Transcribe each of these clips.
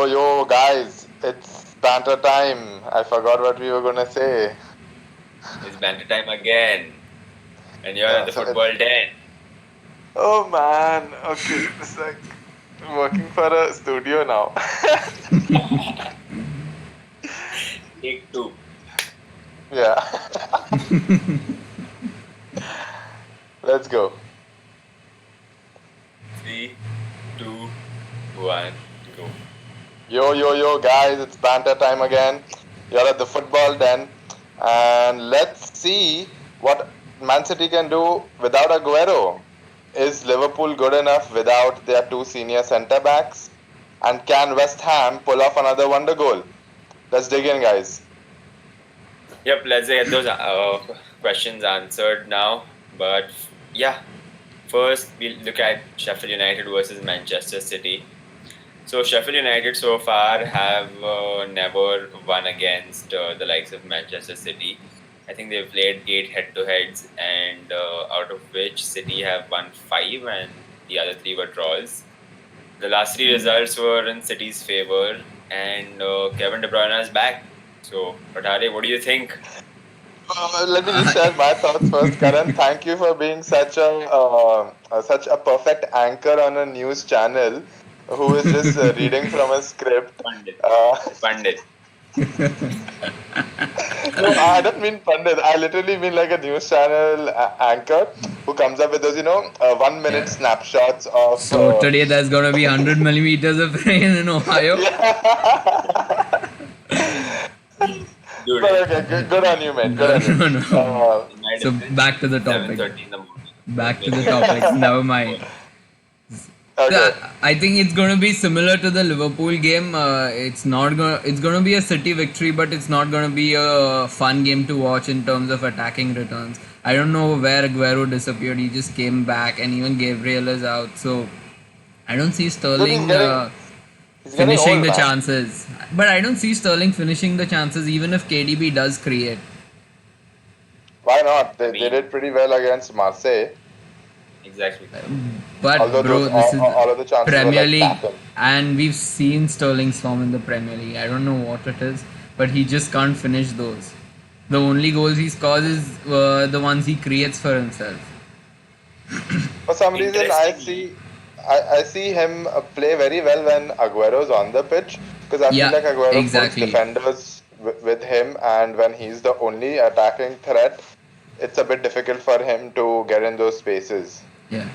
yo, guys, it's banter time. I forgot what we were gonna say. It's banter time again. And you're at Yeah, the so football it's, den. oh man, okay, it's like working for a studio now. Take two. Yeah, let's go. 3, 2, 1, go. Yo, guys, it's banter time again. You're at the football den, and let's see what Man City can do without Aguero. Is Liverpool good enough without their two senior centre backs? And can West Ham pull off another wonder goal? Let's dig in, guys. Yep, let's get those questions answered now. But yeah, first we'll look at Sheffield United versus Manchester City. So Sheffield United so far have never won against the likes of Manchester City. I think they've played 8 head-to-heads, and out of which City have won 5, and the other 3 were draws. The last 3 results were in City's favor, and Kevin De Bruyne is back. So, Patare, what do you think? Let me just share my thoughts first. Karan, thank you for being such a perfect anchor on a news channel who is just reading from a script. Pandit. Uh, Pandit. No, I don't mean pundit. I literally mean like a news channel anchor who comes up with those, 1 minute snapshots of. So today there's gonna be 100 millimeters of rain in Ohio. Dude, But okay, good on you, mate. Good on you. No. So back to the topic. 7:30 in the morning. Back to the topic. Never mind. Okay. I think it's going to be similar to the Liverpool game. It's going to be a City victory, but it's not going to be a fun game to watch in terms of attacking returns. I don't know where Aguero disappeared. He just came back, and even Gabriel is out. So I don't see Sterling He's finishing old, the man. chances. But I don't see Sterling finishing the chances, even if KDB does create. Why not? They did pretty well against Marseille. Exactly. But Although bro, this is all of the chances Premier were like League, tapping. and we've seen Sterling's form in the Premier League. I don't know what it is, but he just can't finish those. The only goals he scores is the ones he creates for himself. For some reason, I see him play very well when Aguero's on the pitch, because I feel like Aguero pulls defenders with him, and when he's the only attacking threat, it's a bit difficult for him to get in those spaces. Yeah.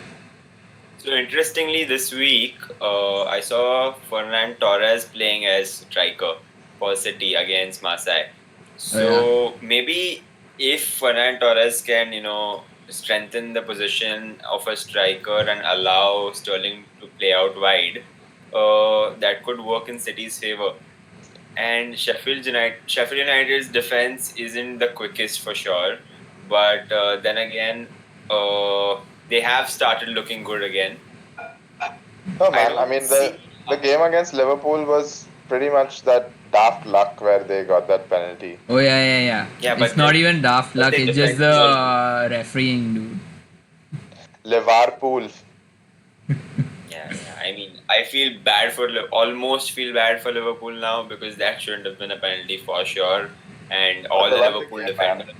So interestingly, this week I saw Ferran Torres playing as striker for City against Marseille. So maybe if Ferran Torres can, strengthen the position of a striker and allow Sterling to play out wide, that could work in City's favor. And Sheffield United's defense isn't the quickest for sure, but then again, they have started looking good again. No, man. I mean, the game against Liverpool was pretty much that daft luck where they got that penalty. Oh yeah. It's not even daft luck. It's just the refereeing, dude. Liverpool. Yeah. I mean, I almost feel bad for Liverpool now, because that shouldn't have been a penalty for sure. And all the Liverpool defenders,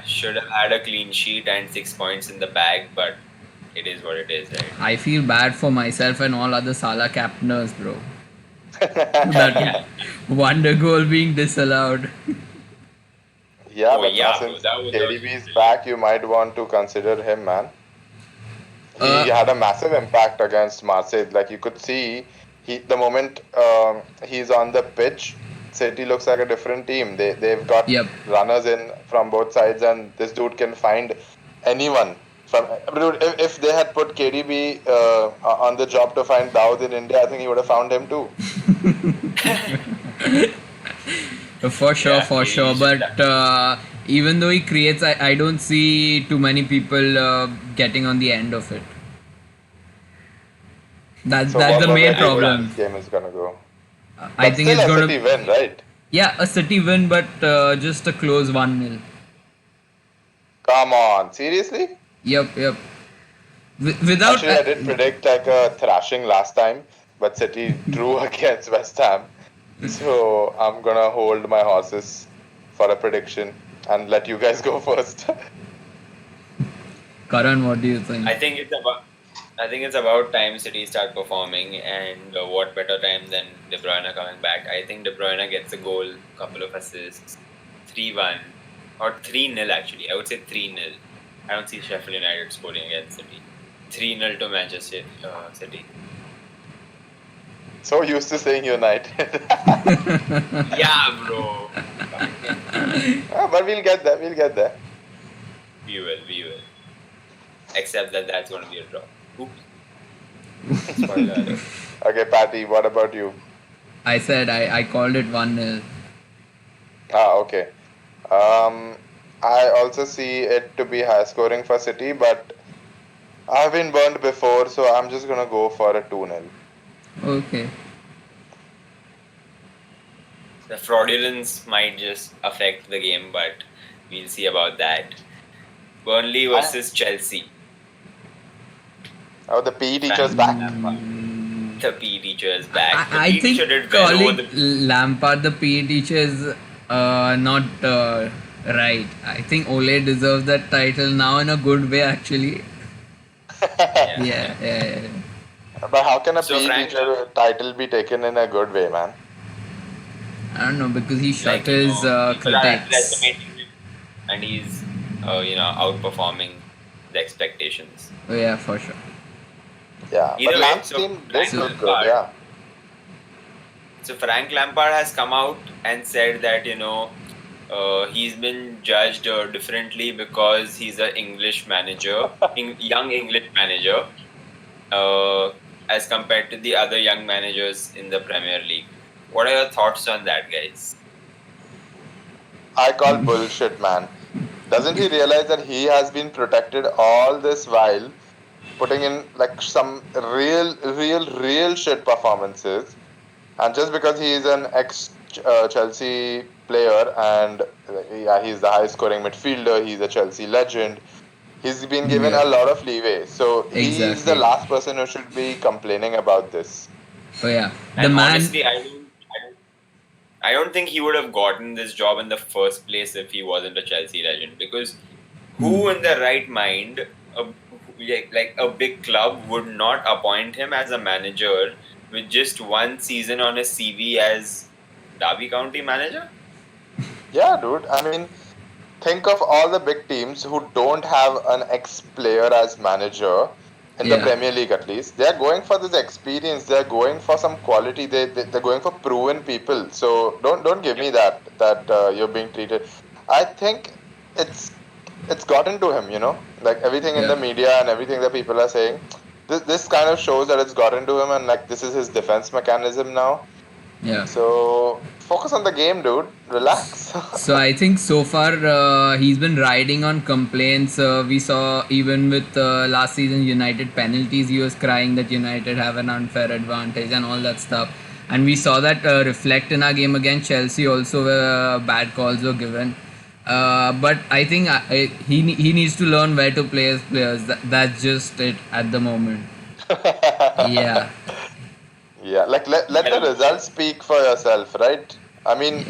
should have had a clean sheet and 6 points in the bag, but it is what it is, right? I feel bad for myself and all other Salah captainers, bro. That wonder goal being disallowed. Yeah, since KDB is back, you might want to consider him, man. He had a massive impact against Marseille. Like, you could see, the moment he's on the pitch, City looks like a different team. They've got runners in from both sides, and this dude can find anyone. If they had put KDB on the job to find Dawood in India, I think he would have found him too. For sure. But even though he creates, I don't see too many people getting on the end of it. That's the main problem. Game is gonna go. I think it's gonna be a City win, right? Yeah, a City win, but just a close 1-0. Come on, seriously? Yep. Without actually, I did predict like a thrashing last time. but City drew against West Ham. So I'm gonna hold my horses for a prediction and let you guys go first. Karan, what do you think? I think it's about time City start performing, and what better time than De Bruyne coming back. I think De Bruyne gets a goal, couple of assists, 3-1 or 3-0 actually. I would say 3-0. I don't see Sheffield United scoring against City. 3-0 to Manchester City. So used to saying United. Yeah, bro. But we'll get there. We'll get there. We will. Except that's going to be a draw. Oops. Spoiler. Okay, Patty, what about you? I said I called it 1-0. Okay. I also see it to be high scoring for City, but I've been burned before, so I'm just gonna go for a 2-0. Okay. The fraudulence might just affect the game, but we'll see about that. Burnley versus Chelsea. Oh, the PE teacher's back. The PE teacher is back. The I PE think teacher did well calling Lampard the PE teacher is not right. I think Ole deserves that title now in a good way, actually. Yeah. But how can a PE teacher title be taken in a good way, man? I don't know, because he shut his critics. And he's, outperforming the expectations. Oh yeah, for sure. Yeah, Either but way, Lamp's team did look good, yeah. So Frank Lampard has come out and said that, he's been judged differently because he's an English manager, young English manager, as compared to the other young managers in the Premier League. What are your thoughts on that, guys? I call bullshit, man. Doesn't he realize that he has been protected all this while, putting in like some real shit performances, and just because he is an ex-Chelsea player and he's the high-scoring midfielder, he's a Chelsea legend, he's been given a lot of leeway. So he's the last person who should be complaining about this. Oh yeah, honestly, I don't think he would have gotten this job in the first place if he wasn't a Chelsea legend. Because who in their right mind, like a big club, would not appoint him as a manager with just one season on his CV as Derby County manager? Yeah, dude. I mean, think of all the big teams who don't have an ex-player as manager in the Premier League, at least. They're going for this experience. They're going for some quality. They're going for proven people. So don't give me that you're being treated. I think it's gotten to him, like everything in the media and everything that people are saying. This kind of shows that it's gotten to him, and like this is his defense mechanism now. Yeah. So focus on the game, dude. Relax. So I think so far he's been riding on complaints. We saw even with last season United penalties, he was crying that United have an unfair advantage and all that stuff. And we saw that reflect in our game against Chelsea also, where bad calls were given. But I think he needs to learn where to play his players. That's just it at the moment. Yeah. Yeah, like let the results speak for yourself, right? I mean,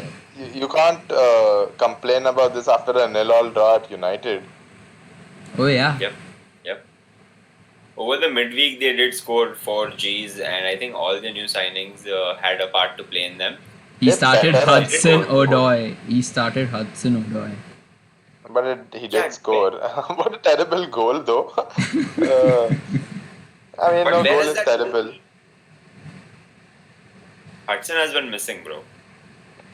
you can't complain about this after a 0-0 draw at United. Oh yeah. Yep. Over the midweek, they did score 4 Gs, and I think all the new signings had a part to play in them. He started Hudson-Odoi. But he did score. What a terrible goal, though. I mean, no goal is terrible. Hudson has been missing, bro.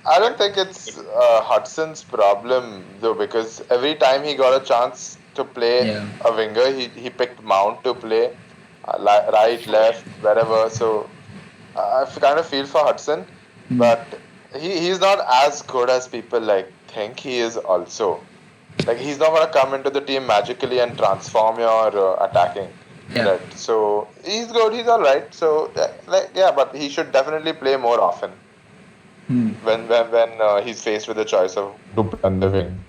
I don't think it's Hudson's problem, though, because every time he got a chance to play a winger, he picked Mount to play right, left, wherever. So I kind of feel for Hudson, but he's not as good as people think he is also. Like, he's not going to come into the team magically and transform your attacking. Yeah. Right. So he's good. He's all right. So but he should definitely play more often. When he's faced with the choice of to play on the wing.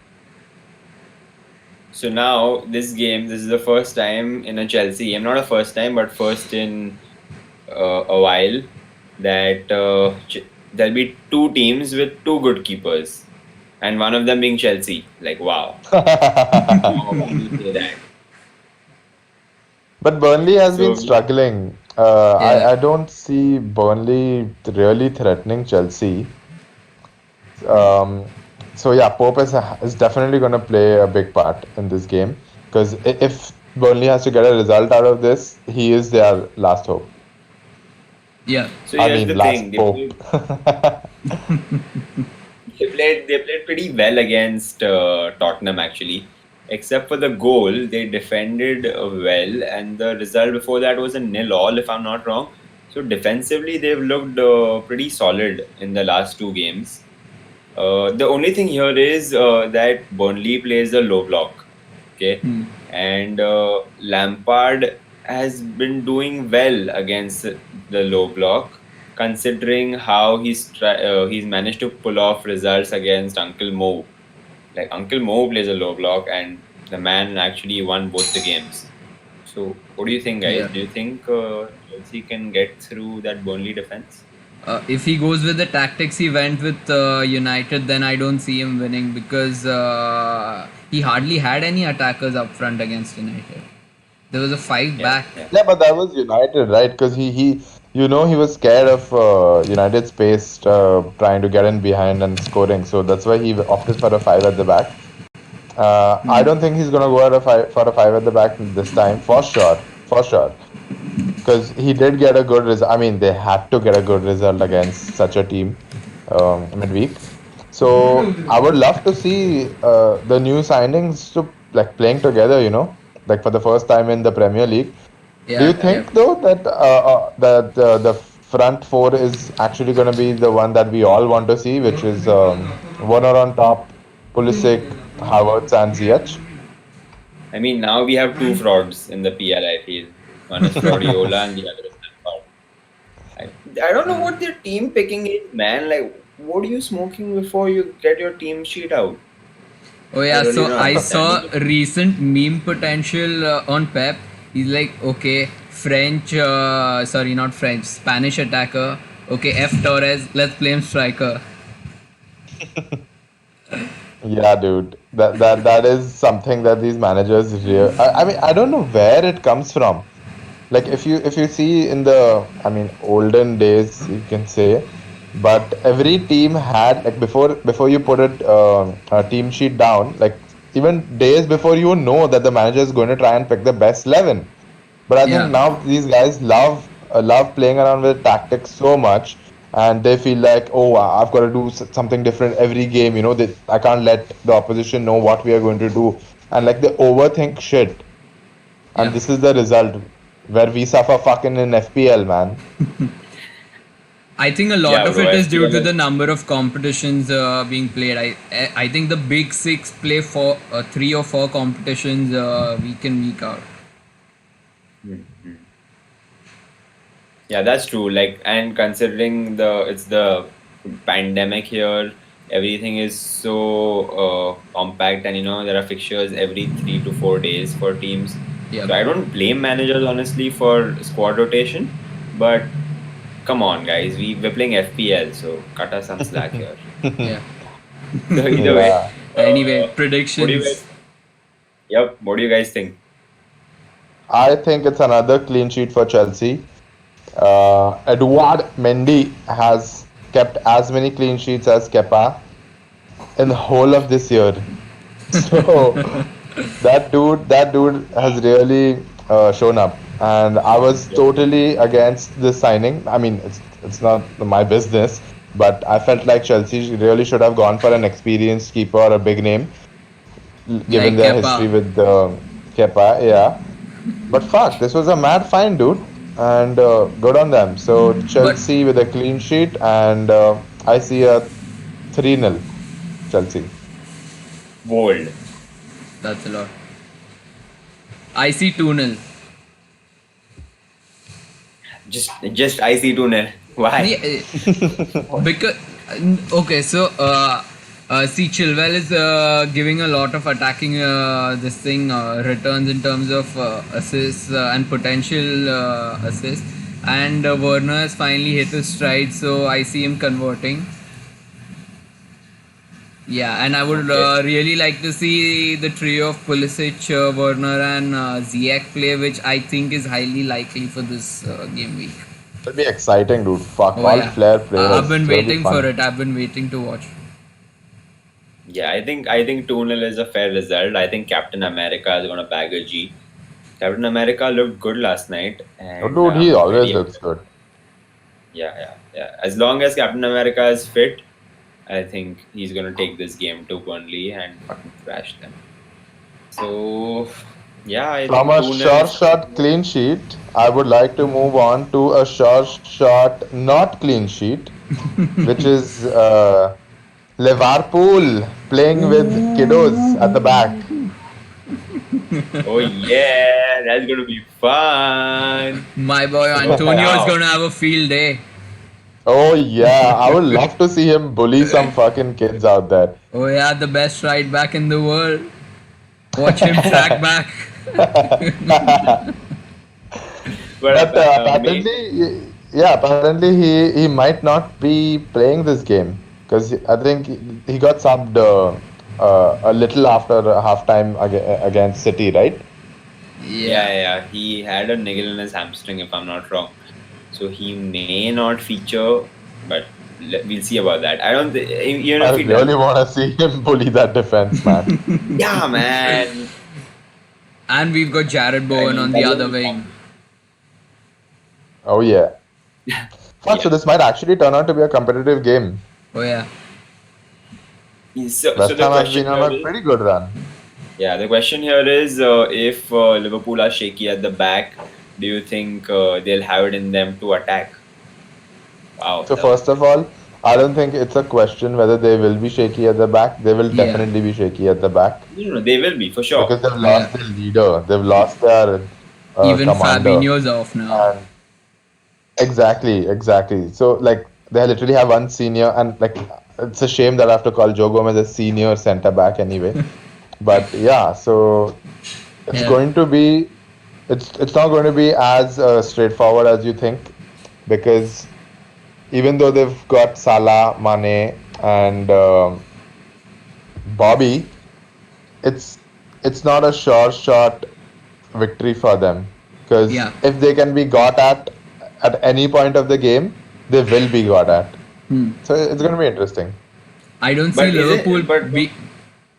So now this is the first time in a Chelsea game. Not a first time, but first in a while that there'll be two teams with two good keepers, and one of them being Chelsea. Like, wow. How can you say that? But Burnley has been So, struggling. Yeah. I don't see Burnley really threatening Chelsea. Um, so yeah, Pope is definitely going to play a big part in this game because if Burnley has to get a result out of this, he is their last hope. Yeah. so I here's mean, the thing. last Pope. They played pretty well against Tottenham actually. Except for the goal, they defended well, and the result before that was a 0-0, if I'm not wrong. So defensively, they've looked pretty solid in the last two games. The only thing here is that Burnley plays a low block, okay, and Lampard has been doing well against the low block, considering how he's managed to pull off results against Uncle Mo. Like Uncle Mo plays a low block, and the man actually won both the games. So, what do you think, guys? Yeah. Do you think Chelsea can get through that Burnley defense? If he goes with the tactics he went with United, then I don't see him winning because he hardly had any attackers up front against United. There was a five back. Yeah, but that was United, right? Because he was scared of United's pace trying to get in behind and scoring. So that's why he opted for a five at the back. I don't think he's gonna go at for a five at the back this time, for sure. Because he did get a good result. I mean, they had to get a good result against such a team midweek. So I would love to see the new signings to like playing together. Like for the first time in the Premier League. Yeah, Do you think though that the front four is actually going to be the one that we all want to see, which is Warner on top, Pulisic, Havertz, and Ziyech? I mean, now we have two frauds in the PL, I feel. One is Fraudiola and the other is Lampard. I don't know what their team picking is, man. Like, what are you smoking before you get your team sheet out? Oh yeah, I really so don't I understand saw recent meme potential on Pep. He's like, okay, Spanish attacker. Okay, F Torres, let's play him striker. Yeah, dude. That is something that these managers I mean, I don't know where it comes from. Like if you see in the olden days, you can say, but every team had like before you put a team sheet down, like even days before you know that the manager is going to try and pick the best 11. But I think Yeah. now these guys love playing around with tactics so much, and they feel like, oh, I've got to do something different every game. I can't let the opposition know what we are going to do, and like they overthink shit. And Yeah. this is the result where we suffer fucking in FPL, man. I think a lot Yeah, of bro. it is due to FPL the number of competitions being played. I think the big six play for 3 or 4 competitions week in week out. Yeah, that's true. Like, and considering it's the pandemic here, everything is so compact, and there are fixtures every 3 to 4 days for teams. Yeah. So I don't blame managers honestly for squad rotation, but come on, guys, we're playing FPL, so cut us some slack here. Yeah. So either way, Yeah. Anyway, what do you predictions. guys? Yep, what do you guys think? I think it's another clean sheet for Chelsea. Edouard Mendy has kept as many clean sheets as Kepa in the whole of this year. So that dude has really shown up, and I was totally against this signing. I mean, it's not my business, but I felt like Chelsea really should have gone for an experienced keeper or a big name, given Like their Kepa. history with Kepa. Yeah, but fuck, this was a mad find, dude, and good on them. So Chelsea with a clean sheet, and I see a 3-0 Chelsea. Bold. That's a lot. I see 2-0. Just I see 2-0. Why? Because okay, so see, Chilwell is giving a lot of attacking returns in terms of assists and potential assists. and Werner has finally hit his stride, so I see him converting. Yeah, and I would really like to see the trio of Pulisic, Werner, and Ziyech play, which I think is highly likely for this game week. It'll be exciting, dude. Fuck, Oh all yeah, flair I've players. been It's gonna be waiting for fun. it. I've been waiting to watch. Yeah, I think 2-0 is a fair result. I think Captain America is gonna bag a G. Captain America looked good last night, Oh, and dude, he I'm always very looks good. yeah. As long as Captain America is fit, I think he's gonna take this game to Burnley and fucking thrash them. So yeah, I From think a 2-0 sure is shot clean sheet, I would like to move on to a sure shot not clean sheet, which is Liverpool playing with kiddos at the back. oh yeah, that's gonna be fun. My boy So Antonio is now gonna have a field day. Oh yeah, I would love to see him bully some fucking kids out there. Oh yeah, the best right back in the world. Watch him track back. But maybe apparently he might not be playing this game because I think he got subbed a little after halftime against City, right? yeah, he had a niggle in his hamstring if I'm not wrong. So he may not feature, but we'll see about that. I don't even I if he really does. want to see him bully that defense, man. Yeah, man. And we've got Jared I Bowen mean, on the that other will be wing. Oh yeah. Fuck, so Yeah. this might actually turn out to be a competitive game. Oh yeah. So West the Ham has question been on here a is, pretty good run. yeah, the question here is if Liverpool are shaky at the back, do you think they'll have it in them to attack? Wow. So first of all, I don't think it's a question whether they will be shaky at the back. They will Yeah. definitely be shaky at the back No, they will be for sure. because they've Oh, yeah. lost their leader. They've lost their Even commander. Fabinho's off now. And exactly. So like they literally have one senior, and like it's a shame that I have to call Joe Gomez a senior centre back anyway. But yeah, so it's Yeah. going to be it's not going to be as straightforward as you think because even though they've got Salah, Mane, and Bobby, it's it's not a sure shot victory for them because Yeah. if they can be got at any point of the game, they will be got at. So it's going to be interesting. I don't But see is it- Liverpool but-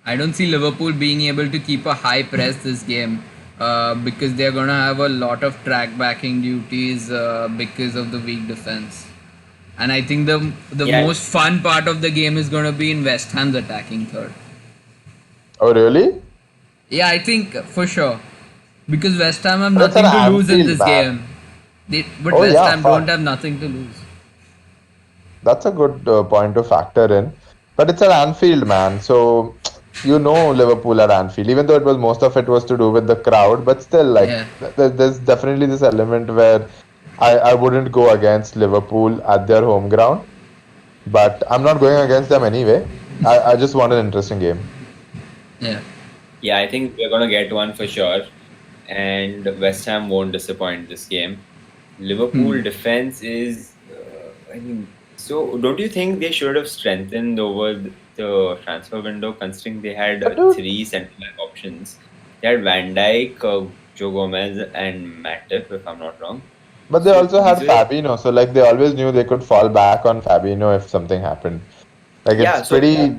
I don't see Liverpool being able to keep a high press this game because they're gonna have a lot of track backing duties because of the weak defense. And I think the Yeah. most fun part of the game is gonna be in West Ham's attacking third. Oh really? Yeah, I think for sure. Because West Ham have But it's nothing an to lose in Anfield, this man. game. But Oh, West yeah, Ham fuck. don't have nothing to lose. That's a good point to factor in. But it's at Anfield, man. So you know Liverpool at Anfield, even though it was most of it was to do with the crowd, but still, like Yeah. there's definitely this element where I wouldn't go against Liverpool at their home ground, but I'm not going against them anyway. I just want an interesting game. Yeah. Yeah, I think we're gonna get one for sure, and West Ham won't disappoint this game. Liverpool defense is, I mean, so don't you think they should have strengthened over the transfer window, considering they had Dude. 3 centre back options? They had Van Dijk, Joe Gomez, and Matip, if I'm not wrong. But they So also had these were- Fabinho, so like they always knew they could fall back on Fabinho if something happened. Like Yeah, it's so they,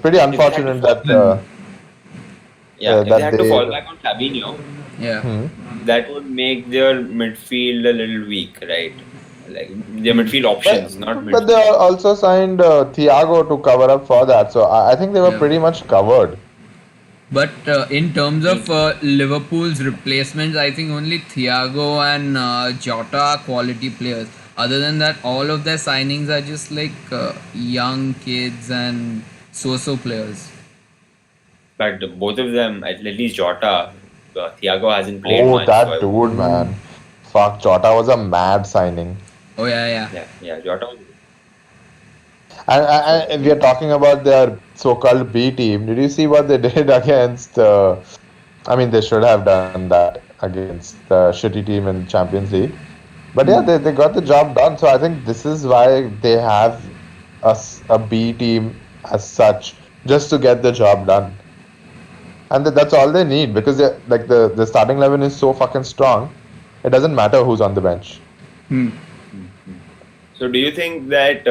pretty unfortunate that if that they had to they- fall back on Fabinho, Yeah. that would make their midfield a little weak, right? Like their midfield options, not midfield. But they also signed Thiago to cover up for that, so I think they were Yeah. pretty much covered. But in terms of Liverpool's replacements, I think only Thiago and Jota are quality players. Other than that, all of their signings are just like young kids and so-so players. But both of them, at least Jota, Thiago hasn't played Oh, much. that so I- dude, man. Fuck, Jota was a mad signing. Oh yeah. Yeah, Jota. And we are talking about their so-called B team. Did you see what they did against? I mean, they should have done that. against the shitty team in Champions League. But yeah, they got the job done. So I think this is why they have a B team as such, just to get the job done. And that's all they need because like the starting 11 is so fucking strong. It doesn't matter who's on the bench. So do you think that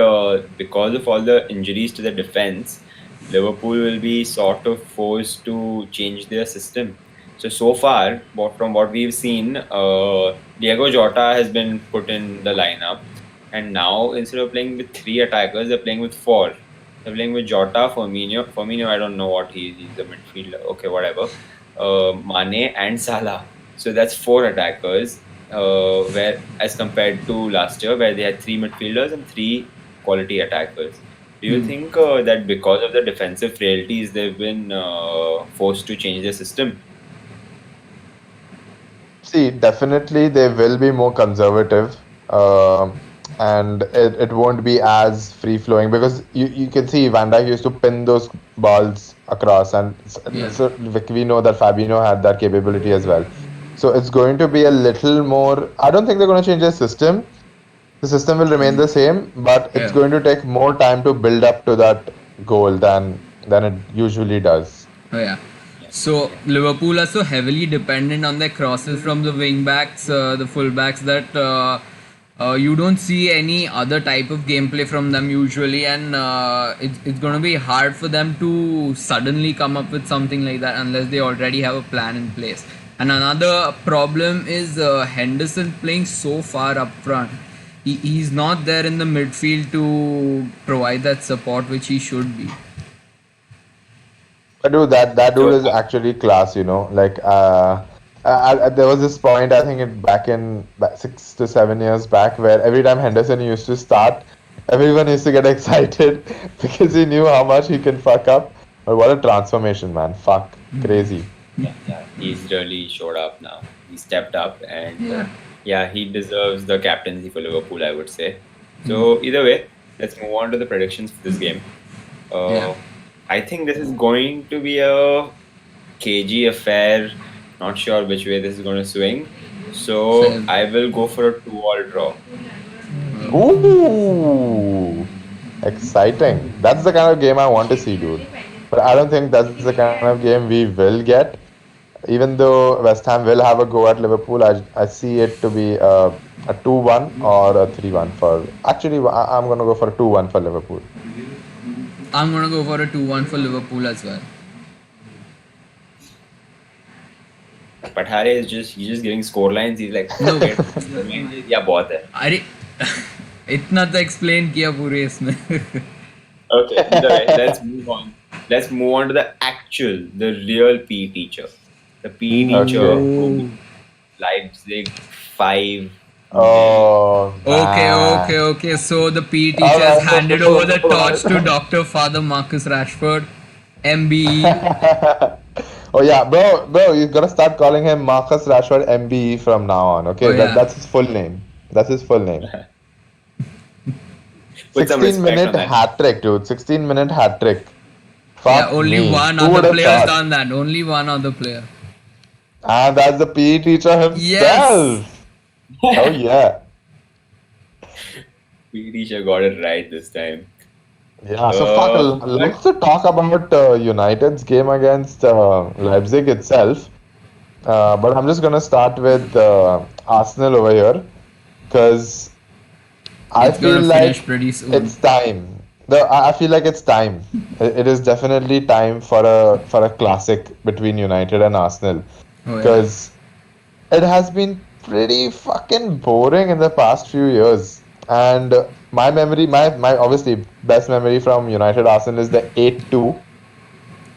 because of all the injuries to the defense, Liverpool will be sort of forced to change their system? So far, from what we've seen, Diego Jota has been put in the lineup, and now instead of playing with 3 attackers, they're playing with 4. They're playing with Jota, Firmino, I don't know what he's a midfielder. Okay, whatever. Mane and Salah. So that's 4 attackers. Where as compared to last year, where they had 3 midfielders and 3 quality attackers. Do you think that because of the defensive frailties, they've been forced to change their system? See, definitely they will be more conservative, and it won't be as free flowing because you can see Van Dijk used to pin those balls across, and so we know that Fabinho had that capability as well. So it's going to be a little more. I don't think they're going to change their system. The system will remain the same, but it's going to take more time to build up to that goal than it usually does. Oh yeah. So Liverpool are so heavily dependent on their crosses from the wing backs, the full backs, that you don't see any other type of gameplay from them usually, and it's going to be hard for them to suddenly come up with something like that unless they already have a plan in place. And another problem is Henderson playing so far up front. He's not there in the midfield to provide that support which he should be. Dude, that dude is actually class, you know. Like, there was this point, I think, back 6 to 7 years back, where every time Henderson used to start, everyone used to get excited because he knew how much he can fuck up. But what a transformation, man! Fuck, crazy. Yeah, he's really showed up now. He stepped up, and he deserves the captaincy for Liverpool, I would say. So either way, let's move on to the predictions for this game. I think this is going to be a cagey affair. Not sure which way this is going to swing. So I will go for a 2-2 draw. Ooh, exciting! That's the kind of game I want to see, dude. But I don't think that's the kind of game we will get. Even though West Ham will have a go at Liverpool, I see it to be a 2-1 or a 3-1 for. Actually, I'm going to go for a 2-1 for Liverpool. I'm going to go for a 2-1 for Liverpool as well. But Harry is just giving score lines. He's like, no, yeah, बहुत है. अरे इतना तो explain किया पूरे इसमें. Okay, either way, let's move on. Let's move on to the real PE teacher. The PE teacher who Leipzig 5. Oh. Okay. So the PE teacher has handed over the torch to Dr. Father Marcus Rashford, MBE. Oh yeah, bro, you gotta start calling him Marcus Rashford MBE from now on. Okay, that's his full name. That's his full name. 16-minute hat trick, dude. 16-minute hat trick. Yeah, only one other player has done that. Only one other player. And that's the PE teacher himself. Yes. Oh yeah. PE teacher got it right this time. Yeah, so let's talk about United's game against Leipzig itself. But I'm just gonna start with Arsenal over here because I feel like it's time. I feel like it's time. It is definitely time for a classic between United and Arsenal because it has been pretty fucking boring in the past few years. And my memory, my obviously best memory from United Arsenal is the 8-2.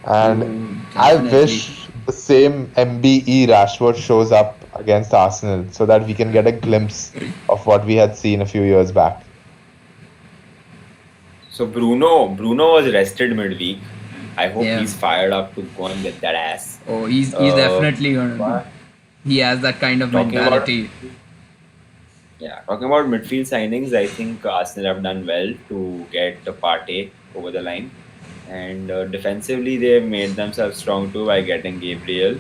And I wish the same MBE Rashford shows up against Arsenal so that we can get a glimpse of what we had seen a few years back. So Bruno was rested midweek. I hope he's fired up to go and get that ass. Oh, he's definitely gonna. He has that kind of mentality. Talking about midfield signings, I think Arsenal have done well to get the Partey over the line. And defensively, they made themselves strong too by getting Gabriel.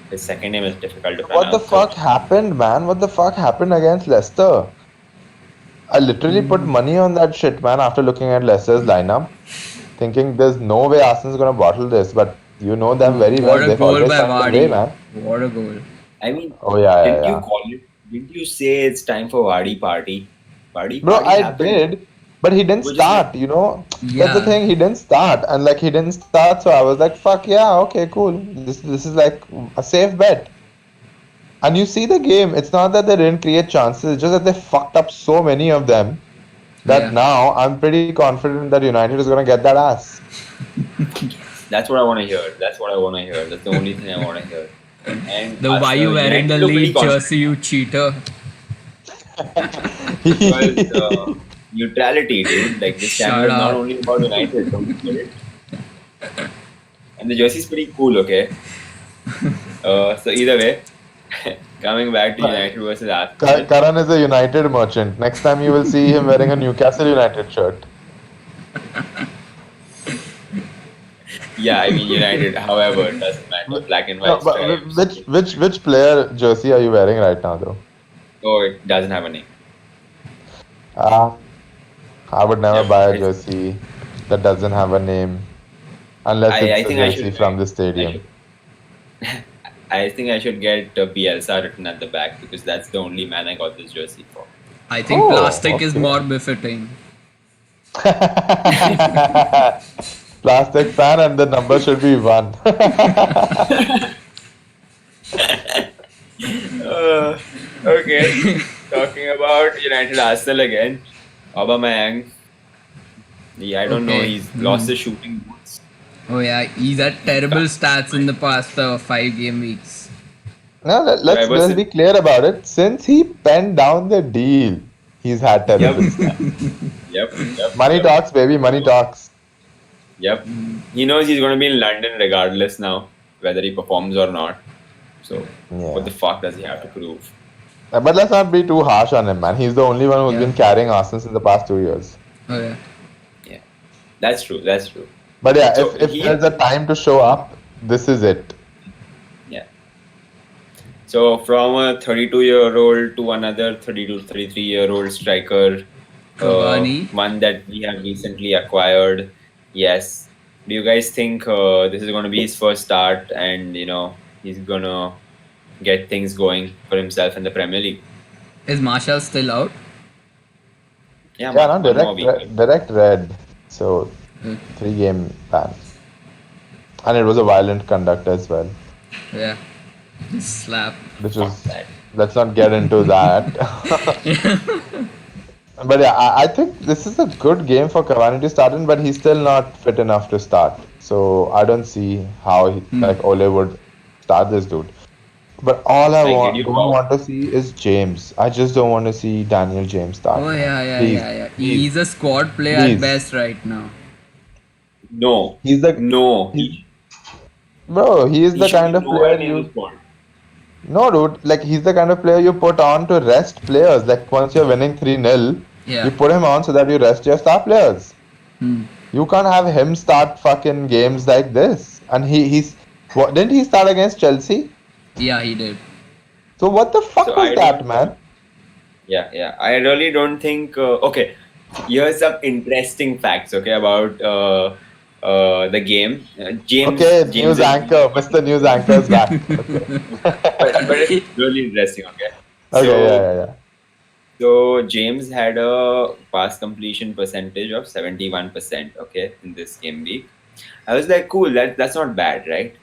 His second name is difficult to What the pronounce. fuck happened, man? What the fuck happened against Leicester? I literally put money on that shit, man, after looking at Leicester's lineup, thinking there's no way Arsenal's gonna bottle this, but you know them very well. What a They've goal always by found a way, Vardy. man. What a goal. I mean, Oh yeah, yeah, didn't you yeah. call it? Didn't you say it's time for Vardy party? Vardy Bro, party I happened. did, but he didn't We're just like, start, you know? That's the Yeah. thing, he didn't start. And like he didn't start, so I was like, fuck yeah, okay, cool. This is like a safe bet. And you see the game, it's not that they didn't create chances, it's just that they fucked up so many of them that Yeah. now I'm pretty confident that United is gonna get that ass. that's what I want to hear. That's what I want to hear. That's the only thing I want to hear. And Why you wearing the United look pretty lead confident jersey, you cheater? because neutrality, dude. Like this channel Shut is not up. only about United. Don't forget it. And the jersey is pretty cool. Okay. So either way, coming back to United versus Arsenal. Karan is a United merchant. Next time you will see him wearing a Newcastle United shirt. Yeah, I mean United. However, it doesn't matter. Black and No, white but stripes. which player jersey are you wearing right now, though? Oh, it doesn't have a name. Uh, I would never Yep, buy a it's- jersey that doesn't have a name unless I it's a think I jersey should. from the stadium. I think I should get Bielsa written at the back because that's the only man I got this jersey for. I think Oh, plastic is okay. more befitting. Plastic fan and the number should be 1. Okay, talking about United Arsenal again. Aubameyang. Yeah, I don't know. Okay. He's lost his shooting boots. Oh yeah, he's had terrible stats in the past 5 game weeks. Now let's be clear about it. Since he penned down the deal, he's had terrible stats. Yep. Money talks, baby. Money talks. Yep. He knows he's going to be in London regardless now, whether he performs or not. So, what the fuck does he have to prove? But let's not be too harsh on him, man. He's the only one who's Yeah. been carrying Arsenal in the past 2 years. Oh yeah. Yeah. That's true. But yeah, So if there's a time to show up, this is it. Yeah. So, from a 32-year-old to another 32, 33-year-old striker, Cavani. one that we have recently acquired. Yes. Do you guys think this is going to be his first start and, he's going to get things going for himself in the Premier League? Is Marshall still out? Yeah, Yeah, no, one more week. direct red. So, 3-game ban. And it was a violent conduct as well. Yeah. Slap. Which Fuck was, that. let's not get into that. But yeah, I think this is a good game for Cavani to start in, but he's still not fit enough to start. So I don't see how like Ole would start this dude. But all I Like, don't want to see is James. I just don't want to see Daniel James start. Oh yeah. Please. He's a squad player Please. at best right now. No. He's the No. bro. He is the kind of player you. No, dude. Like he's the kind of player you put on to rest players. Like once you're winning 3-0, Yeah. you put him on so that you rest your star players. Hmm. You can't have him start fucking games like this. And didn't he start against Chelsea? Yeah, he did. So what the fuck So was I that, don't- man? Yeah. I really don't think. Okay, here's some interesting facts. Okay, about the game. James. Okay, James news is- anchor, Mr. News Anchor is back. Okay, but it's really interesting. Okay. okay, yeah. So James had a pass completion percentage of 71%. Okay, in this game week, I was like, cool. That's not bad, right?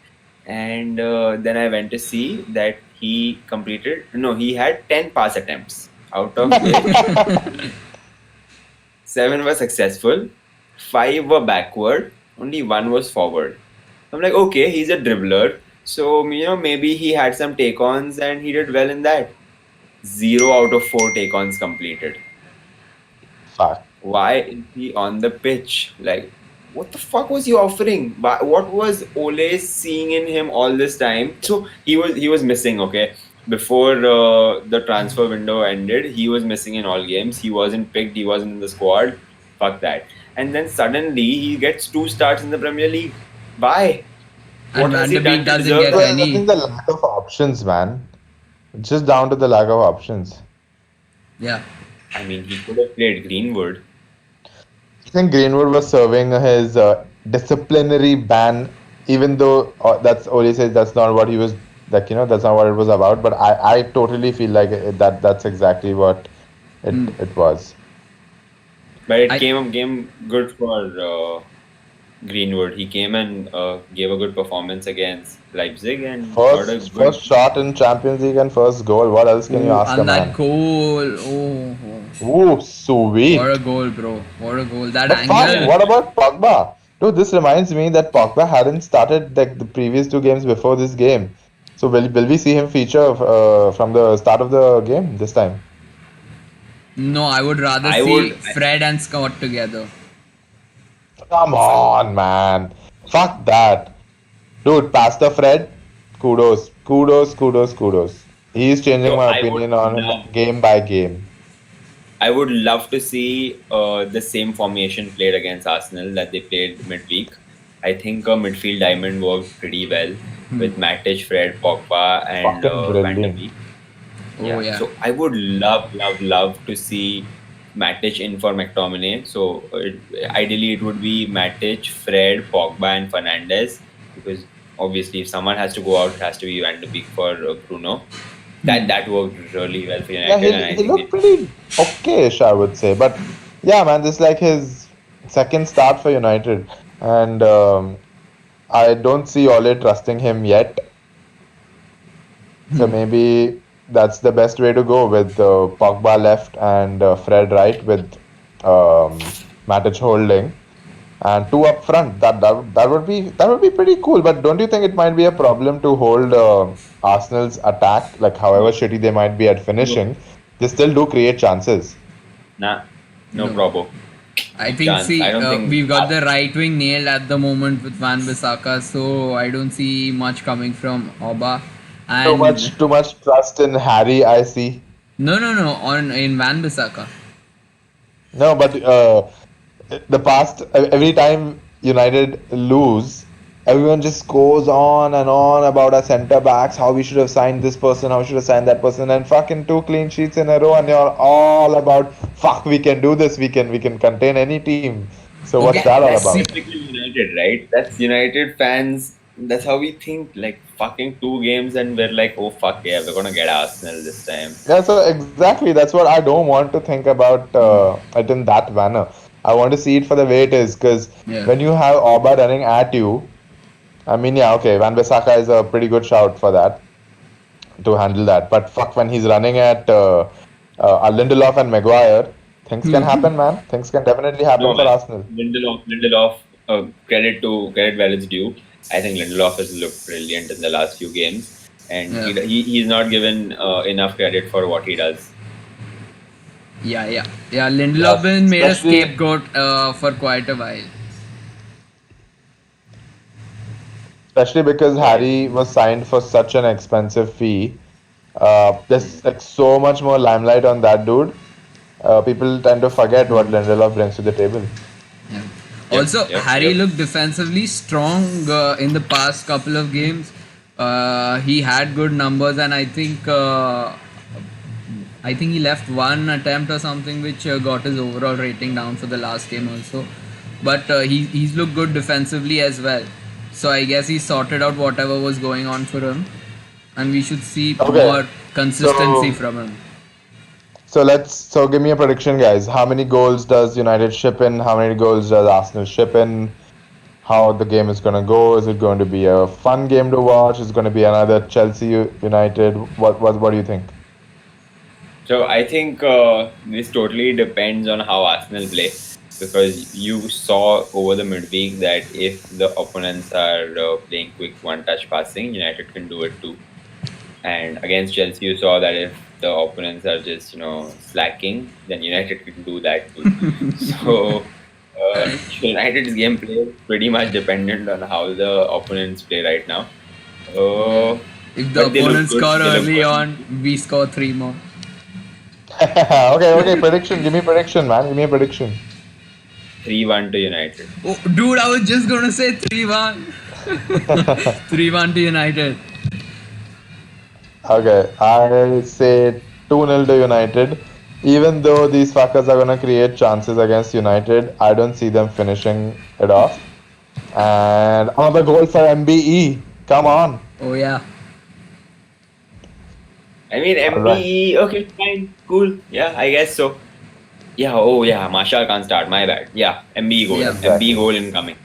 And then I went to see that he completed. No, he had 10 pass attempts, out of which 7 were successful, 5 were backward, only 1 was forward. I'm like, okay, he's a dribbler, so maybe he had some take-ons and he did well in that. 0 out of 4 take-ons completed. Fuck. Why is he on the pitch? Like, what the fuck was he offering? What was Ole seeing in him all this time? So he was missing. Okay, before the transfer window ended, he was missing in all games. He wasn't picked. He wasn't in the squad. Fuck that. And then suddenly he gets 2 starts in the Premier League. Why? And What Van has de he done Beek to doesn't deserve get Well, that? I think any. the lack of options, man. It's just down to the lack of options. Yeah. I mean, he could have played Greenwood. I think Greenwood was serving his disciplinary ban, even though that's Oli says that's not what he was like. That's not what it was about. But I totally feel like that's exactly what Hmm. it was. But it I came good for Greenwood. He came and gave a good performance against Leipzig and got a First good. shot in Champions League and first goal. What else can you Oh, ask a and that man? goal. Oh. Ooh, What a sweet. goal, bro. What a goal. That But fuck, angle. Yeah, what about Pogba? Dude, this reminds me that Pogba hadn't started like the previous two games before this game. So will we see him feature from the start of the game this time? No, I would rather I see would. Fred and Scott together. Come on, man. Fuck that. Dude, Pastor Fred, kudos. Kudos, kudos, kudos. He's changing So my opinion on him game by game. I would love to see the same formation played against Arsenal that they played midweek. I think a midfield diamond worked pretty well with Matic, Fred, Pogba, and Fucking Van der brilliant. Beek. Oh, Yeah, yeah. so I would love to see Matic in for McTominay. So ideally, it would be Matic, Fred, Pogba, and Fernandes because obviously, if someone has to go out, it has to be Van der Beek for Bruno. That worked really well for Yeah, United, and I he think looked pretty okay-ish, I would say. But yeah, man, this is like his second start for United, and I don't see Ole trusting him yet. So maybe that's the best way to go with Pogba left and Fred right with Matic holding and two up front. That would be pretty cool. But don't you think it might be a problem to hold Arsenal's attack? Like however no, shitty they might be at no, finishing, they still do create chances. nah, no No. probo, I no think, chance. I see, don't think. we've got the right wing nailed at the moment with Van Bissaka, so I don't see much coming from Oba. Too And much, too much trust in Harry. I see. no, on in Van Bissaka. No, but the past every time United lose, everyone just goes on and on about our centre backs, how we should have signed this person, how we should have signed that person, and fucking two clean sheets in a row, and you're all about fuck, we can do this, we can contain any team. So what's Okay, that all That's about? see, typical United, right? That's United fans. That's how we think. Like fucking 2 games, and we're like, oh fuck yeah, we're gonna get Arsenal this time. Yeah, so exactly that's what I don't want to think about it in that manner. I want to see it for the way it is, because yeah, when you have Oba running at you, I mean, yeah, okay, Van Bissaka is a pretty good shout for that to handle that. But fuck, when he's running at Lindelof and Maguire, things can happen, man. Things can definitely No, happen for Arsenal. Lindelof. Credit where it's due. I think Lindelof has looked brilliant in the last few games, and yeah, he's not given enough credit for what he does. yeah. Lindelof Yes, been made a especially scapegoat for quite a while. especially because What? Harry was signed for such an expensive fee. There's like so much more limelight on that dude. People tend to forget what Lindelof brings to the table. Yeah. Yep, Also, yep, Harry yep. looked defensively strong in the past couple of games. He had good numbers, and I think he left one attempt or something, which got his overall rating down for the last game also. But he's looked good defensively as well. So I guess he sorted out whatever was going on for him, and we should see Okay, more consistency so from him. so give me a prediction, guys. How many goals does United ship in? How many goals does Arsenal ship in? How the game is going to go? Is it going to be a fun game to watch? Is it going to be another Chelsea United? What do you think? So I think this totally depends on how Arsenal play because you saw over the midweek that if the opponents are playing quick one-touch passing, United can do it too. And against Chelsea, you saw that if the opponents are just slacking, then United can do that too. So United's gameplay is pretty much dependent on how the opponents play right now. If the But they look opponents good. score They look early good. on, we score 3 more. Okay, prediction. Give me prediction, man. Give me a prediction. 3-1 to United. Oh, dude, I was just gonna say 3-1. 3-1 to United. Okay, I say 2-0 to United. Even though these fuckers are gonna create chances against United, I don't see them finishing it off. And another goal for MBE. Come on. Oh yeah. I mean, Alright. MBE, okay, fine, cool. Yeah, I guess so. Yeah, oh yeah, Marshall can't start, my bad. Yeah, MBE goal. Yeah. MBE goal incoming.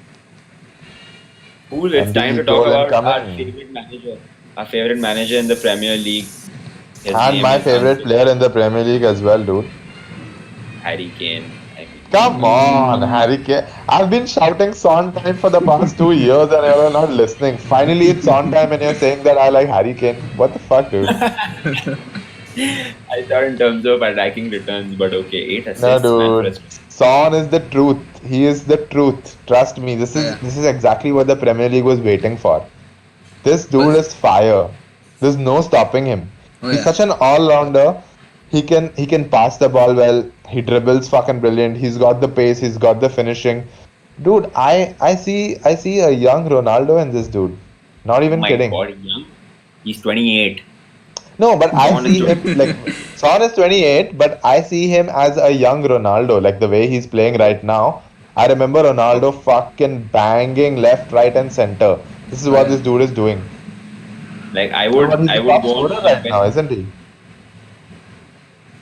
Cool, it's time to MBE talk goal about our incoming. favorite manager. Our favorite manager in the Premier League. His And name my is favorite player in the Premier League as well, dude. Harry Kane. I mean, Come on, Harry Kane. I've been shouting Son time for the past 2 years and you're not listening. Finally, it's on time and you're saying that I like Harry Kane. What the fuck, dude? I thought in terms of attacking returns, but okay, 8 No, assists, man. dude. Son is the truth. He is the truth. Trust me. This is exactly what the Premier League was waiting for. This dude is fire. There's no stopping him. He's such an all-rounder. He can pass the ball well. He dribbles fucking brilliant. He's got the pace. He's got the finishing. Dude, I see a young Ronaldo in this dude. Not even Oh my kidding. god, young. He's 28. No, but I Son is see him like Son is 28, but I see him as a young Ronaldo, like the way he's playing right now. I remember Ronaldo fucking banging left, right, and center. This is what this dude is doing. Like I But would he's the go top on scorer right now, isn't he?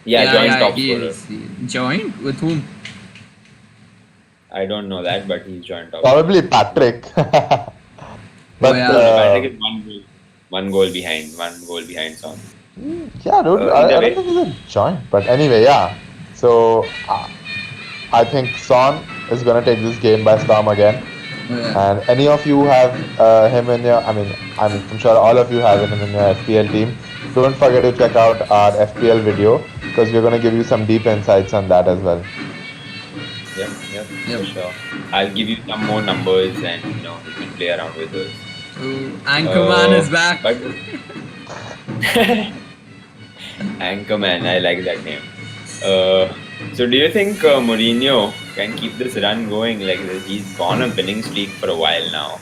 Yeah, joint top he scorer. is. Joint with whom? I don't know that, but he's joint top. Probably Patrick. But Patrick is one goal behind Son. yeah, dude, Either I way. don't think he's a joint. But anyway, yeah. So I think Son is gonna take this game by storm again. And any of you have him in your, I mean, I'm sure all of you have him in your FPL team. Don't forget to check out our FPL video because we're gonna give you some deep insights on that as well. Yep, for sure. I'll give you some more numbers and you can play around with those. Anchorman is back. But Anchorman, I like that name. So do you think Mourinho can keep this run going like this? He's gone a winning streak for a while now.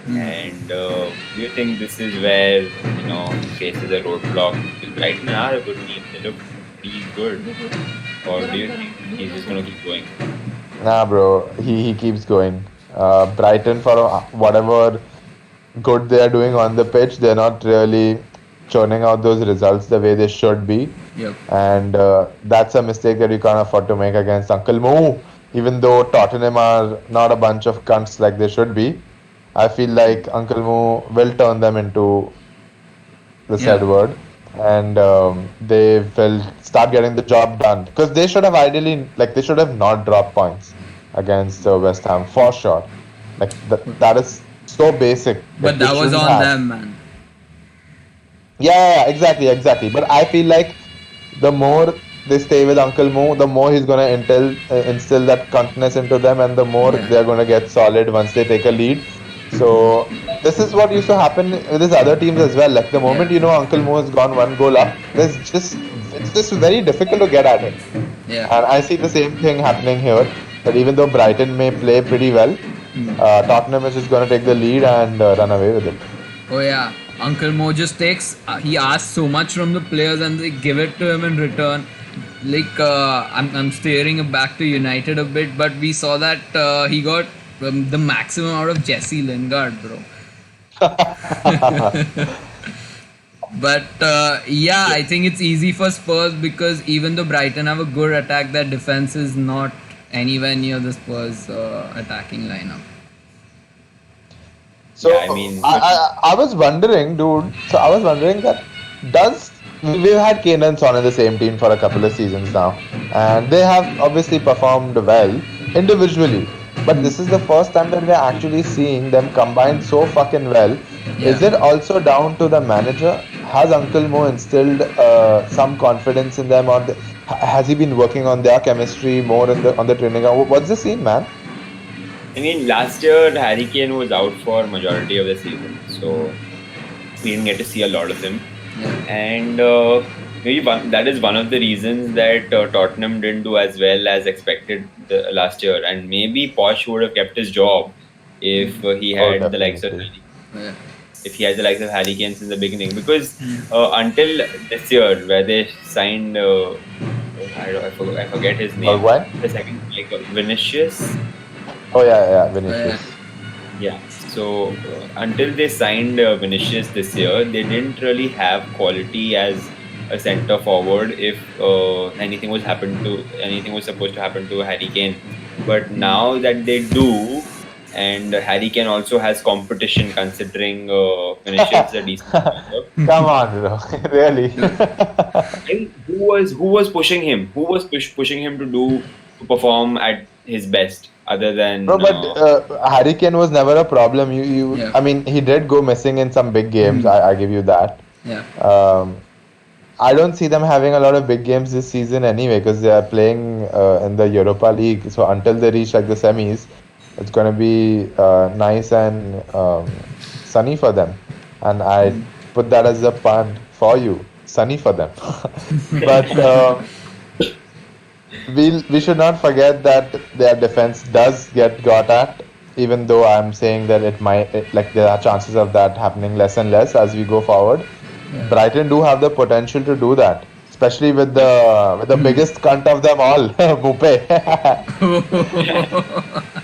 And do you think this is where, he faces a roadblock? Brighton are a good team. They look pretty good. Or do you think he's just going to keep going? Nah, bro, he keeps going. Brighton, for whatever good they are doing on the pitch, they're not really churning out those results the way they should be. Yep. And that's a mistake that you can't afford to make against Uncle Moo. Even though Tottenham are not a bunch of cunts like they should be, I feel like Uncle Moo will turn them into the said word, and they will start getting the job done. Because they should have they should have not dropped points against West Ham for sure. Like that is so basic. But that was on them, man. Yeah, exactly. But I feel like the more they stay with Uncle Moo, the more he's gonna instill that cuntness into them, and the more they're gonna get solid once they take a lead. So this is what used to happen with his other teams as well. Like the moment Uncle Moo has gone one goal up, it's just very difficult to get at it. Yeah. And I see the same thing happening here. That even though Brighton may play pretty well, Tottenham is just gonna take the lead and run away with it. Oh yeah. Uncle Mo just he asks so much from the players and they give it to him in return. Like, I'm steering back to United a bit, but we saw that he got the maximum out of Jesse Lingard, bro. But I think it's easy for Spurs because even though Brighton have a good attack, their defense is not anywhere near the Spurs attacking lineup. So I was wondering, dude. So I was wondering that we've had Kane and Son in the same team for a couple of seasons now, and they have obviously performed well individually. But this is the first time that we're actually seeing them combine so fucking well. Yeah. Is it also down to the manager? Has Uncle Mo instilled some confidence in them, or has he been working on their chemistry more on the training ground? What's the scene, man? I mean, last year Harry Kane was out for majority of the season, so we didn't get to see a lot of him. Yeah. And maybe that is one of the reasons that Tottenham didn't do as well as expected last year. And maybe Posh would have kept his job if he had the likes of definitely. if he had the likes of Harry Kane since the beginning. Because until this year, where they signed, I forget his name, Bergwijn? the second, like Vinicius. Oh yeah, Vinicius. Yeah. So until they signed Vinicius this year, they didn't really have quality as a centre forward. If anything was supposed to happen to Harry Kane, but now that they do, and Harry Kane also has competition considering Vinicius is a decent player. Come on, bro. Really? And who was pushing him? Who was pushing him to perform at his best other than Bro, but Harry Kane was never a problem. Yeah. I mean, he did go missing in some big games. I give you that. Yeah. I don't see them having a lot of big games this season anyway, because they are playing in the Europa League. So until they reach like the semis, it's gonna be nice and sunny for them. And I put that as a pun for you, sunny for them. But we should not forget that their defense does get got at. Even though I'm saying that like there are chances of that happening less and less as we go forward. Brighton do have the potential to do that, especially with the biggest cunt of them all, Mupe.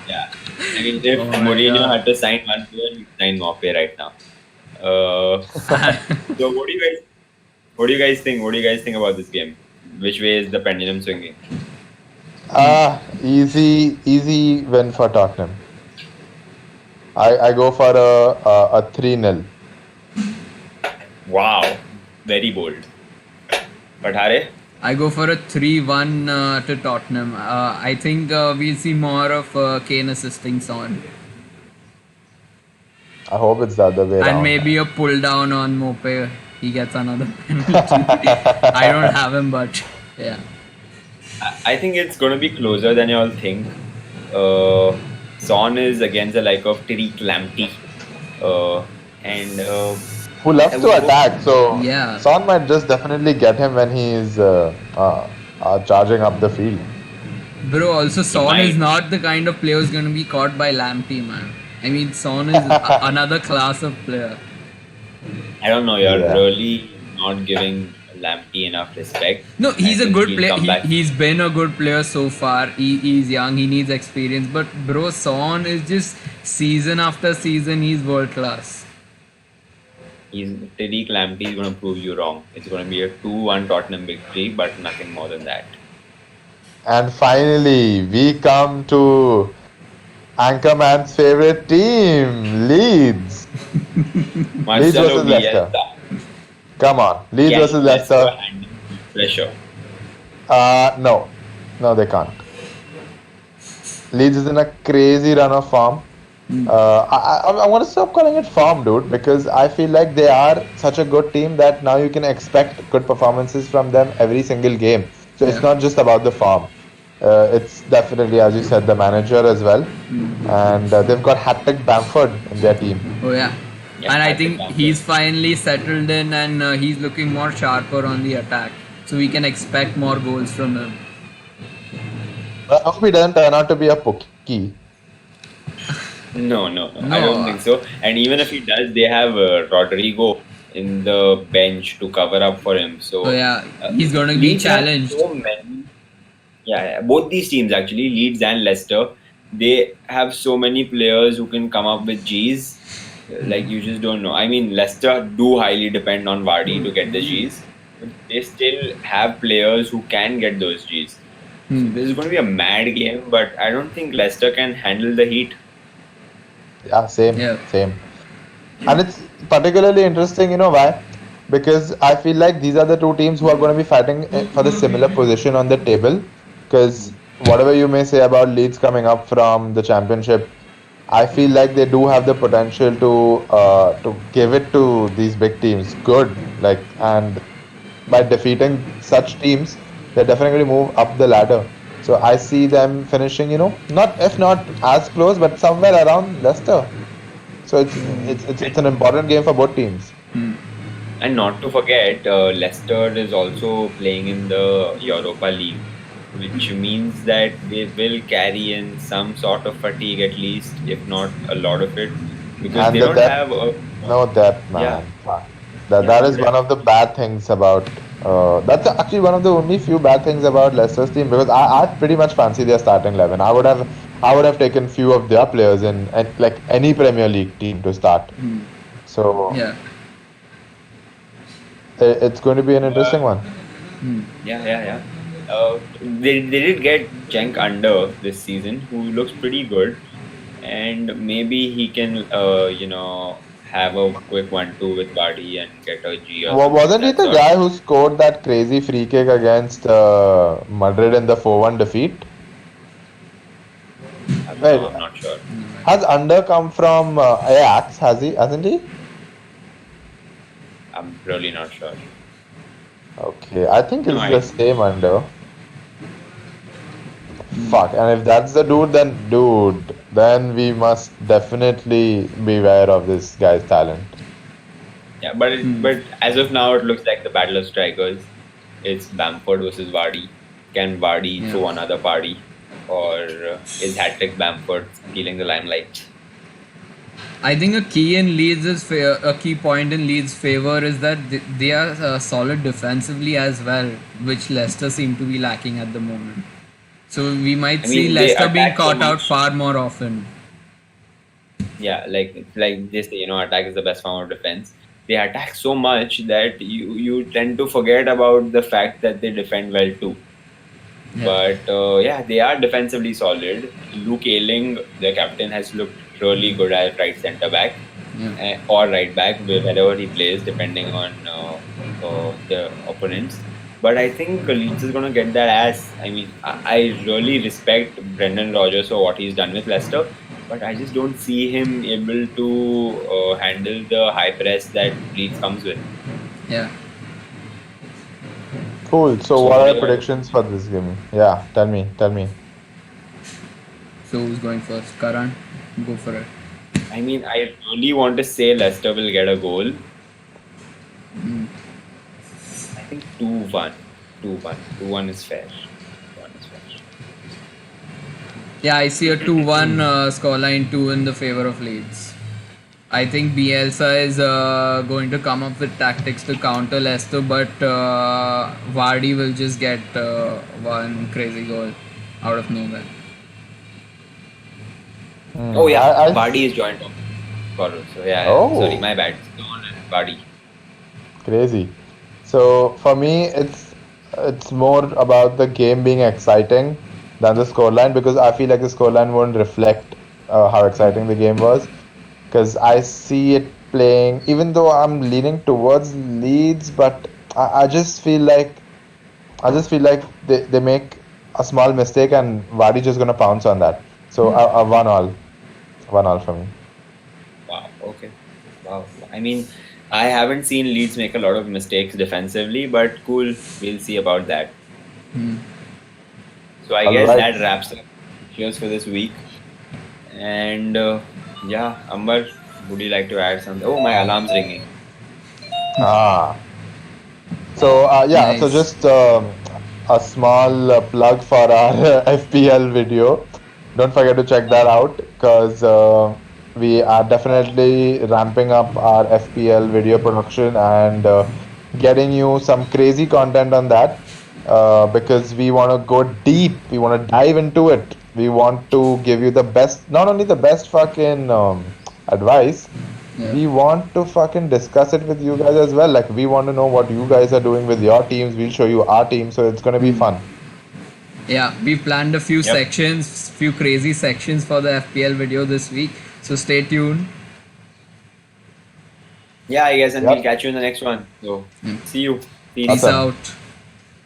Yeah, I mean, if Mourinho had to sign one player, he'd sign Mbappe right now. So what do you guys think? What do you guys think about this game? Which way is the pendulum swinging? Easy win for Tottenham. I go for a 3-0. Wow, very bold. But Hare? I go for a 3-1 to Tottenham. I think we'll see more of Kane assisting Son. I hope it's the other way around. And maybe a pull down on Mope. He gets another penalty. I don't have him, but yeah. I think it's going to be closer than you all think. Son is against the like of Tariq Lamptey. And who loves to attack, so Yeah. Son might just definitely get him when he is charging up the field. Bro, also Son is not the kind of player who's going to be caught by Lamptey, man. I mean, Son is another class of player. I don't know, you're really not giving Lamptey enough respect. No, he's a good player. He's been a good player so far. He's young, he needs experience. But bro, Son is just season after season, he's world class. Tariq Lamptey is going to prove you wrong. It's going to be a 2-1 Tottenham victory, but nothing more than that. And finally, we come to Anchorman's favorite team, Leeds. Leeds versus Leicester. Come on, Leeds versus Leicester. Pressure. No, they can't. Leeds is in a crazy run of form. I want to stop calling it form, dude, because I feel like they are such a good team that now you can expect good performances from them every single game. So it's not just about the form. It's definitely, as you said, the manager as well. And they've got hat-trick Bamford in their team. Oh yeah. And I think he's finally settled in and he's looking more sharper on the attack. So we can expect more goals from him. I hope he doesn't turn out to be a pookie. No, I don't think so. And even if he does, they have Rodrigo in the bench to cover up for him. So he's going to be challenged. So both these teams actually, Leeds and Leicester, they have so many players who can come up with G's. Like you just don't know. I mean, Leicester do highly depend on Vardy to get the G's. But they still have players who can get those G's. So this is going to be a mad game, but I don't think Leicester can handle the heat. Yeah, same. And it's particularly interesting, you know why? Because I feel like these are the two teams who are going to be fighting for the similar position on the table. Because whatever you may say about Leeds coming up from the championship, I feel like they do have the potential to give it to these big teams. Good, and by defeating such teams, they definitely move up the ladder. So I see them finishing, not as close, but somewhere around Leicester. So it's an important game for both teams. And not to forget, Leicester is also playing in the Europa League. which means that they will carry in some sort of fatigue at least, if not a lot of it, because And they the don't depth, have a no depth, yeah man. Fuck. That no is one of the bad things about. That's actually one of the only few bad things about Leicester's team, because I pretty much fancy their starting 11. I would have taken few of their players in like any Premier League team to start. So Yeah. it's going to be an interesting one. yeah. They did get Cenk under this season, who looks pretty good, and maybe he can have a quick 1-2 with Vardy and get a G or something of Wasn't he that the sort. guy who scored that crazy free kick against Madrid in the 4-1 defeat? No, Wait, I'm not sure. has Under come from Ajax? Hasn't he? I'm really not sure. Okay, I think No it's the idea. same Under. Fuck, and if that's the then we must definitely beware of this guy's talent. Yeah, but as of now, it looks like the battle of strikers. It's Bamford versus Vardy. Can Vardy Yeah. throw another party, or is hat-trick Bamford stealing the limelight? I think a key point in Leeds' favor is that they are solid defensively as well, which Leicester seem to be lacking at the moment. So we might I see mean, they Leicester being attack so caught out much. far more often. Yeah, like this, attack is the best form of defense. They attack so much that you tend to forget about the fact that they defend well too. Yeah. But yeah, they are defensively solid. Luke Ayling, the captain, has looked really good as right centre back or right back, wherever he plays, depending on the opponents. But I think Leeds is going to get that ass. I mean, I really respect Brendan Rodgers for what he's done with Leicester, but I just don't see him able to handle the high press that Leeds comes with. Yeah. Cool. So So, what what are do the you? predictions for this game? Yeah, tell me. So who's going first? Karan, go for it. I mean, I really want to say Leicester will get a goal. I think 2-1. 2-1. 2-1 is fair. 2-1 is fair. Yeah, I see a 2-1 scoreline 2 in the favor of Leeds. I think Bielsa is going to come up with tactics to counter Leicester, but Vardy will just get one crazy goal out of nowhere. Oh yeah, I Vardy is joined top scorer. So yeah, sorry, Oh, my bad. Stone and Vardy. crazy. So for me, it's more about the game being exciting than the scoreline, because I feel like the scoreline won't reflect how exciting the game was. Because I see it playing, even though I'm leaning towards Leeds, but I just feel like they make a small mistake and Vardy just gonna pounce on that. So a 1-1 for me. Wow. Okay. Wow. I mean, I haven't seen Leeds make a lot of mistakes defensively, but cool. We'll see about that. So I All guess right. that wraps up cheers for this week. And yeah, Amber, would you like to add something? Oh, my alarm's ringing. Ah. So yeah, so Nice. just a small plug for our FPL video. Don't forget to check that out, because we are definitely ramping up our FPL video production and getting you some crazy content on that, because we want to go deep. We want to dive into it. We want to give you the best, not only the best fucking advice, Yeah. we want to fucking discuss it with you guys as well. Like, we want to know what you guys are doing with your teams. We'll show you our team, so it's gonna be fun. Yeah, we've planned a few Yep. sections, few crazy sections for the FPL video this week. So stay tuned. Yeah, I guess, and we'll Yep. catch you in the next one. So see you. Peace. Peace Awesome. out.